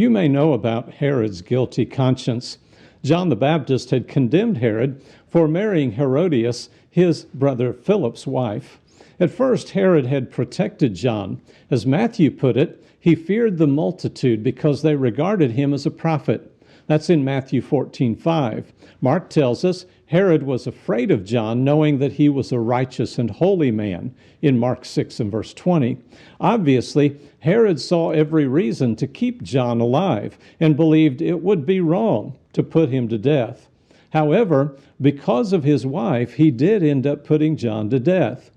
You may know about Herod's guilty conscience. John the Baptist had condemned Herod for marrying Herodias, his brother Philip's wife. At first, Herod had protected John. As Matthew put it, he feared the multitude because they regarded him as a prophet. That's in Matthew 14:5. Mark tells us Herod was afraid of John, knowing that he was a righteous and holy man, in Mark 6 and verse 20. Obviously, Herod saw every reason to keep John alive and believed it would be wrong to put him to death. However, because of his wife, he did end up putting John to death.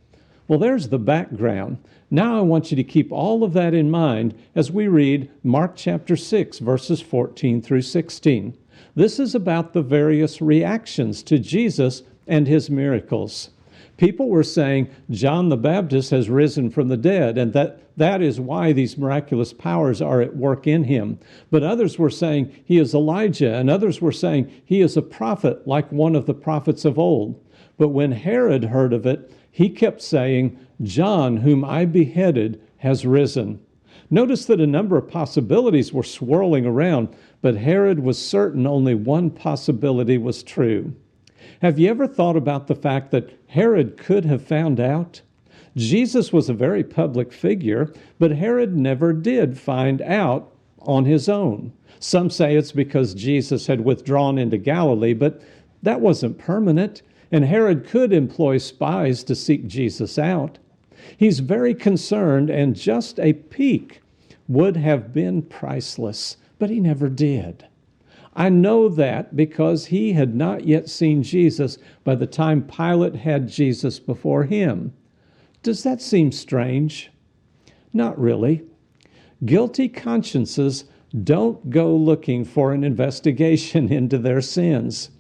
Well, there's the background. Now I want you to keep all of that in mind as we read Mark chapter 6, verses 14 through 16. This is about the various reactions to Jesus and his miracles. People were saying John the Baptist has risen from the dead, and that is why these miraculous powers are at work in him. But others were saying he is Elijah, and others were saying he is a prophet like one of the prophets of old. But when Herod heard of it, he kept saying, John, whom I beheaded, has risen. Notice that a number of possibilities were swirling around, but Herod was certain only one possibility was true. Have you ever thought about the fact that Herod could have found out? Jesus was a very public figure, but Herod never did find out on his own. Some say it's because Jesus had withdrawn into Galilee, but that wasn't permanent, and Herod could employ spies to seek Jesus out. He's very concerned, and just a peek would have been priceless, but he never did. I know that because he had not yet seen Jesus by the time Pilate had Jesus before him. Does that seem strange? Not really. Guilty consciences don't go looking for an investigation into their sins.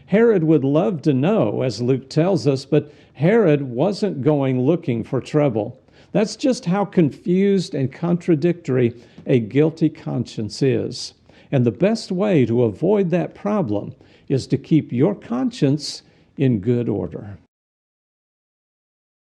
Herod would love to know, as Luke tells us, but Herod wasn't going looking for trouble. That's just how confused and contradictory a guilty conscience is. And the best way to avoid that problem is to keep your conscience in good order.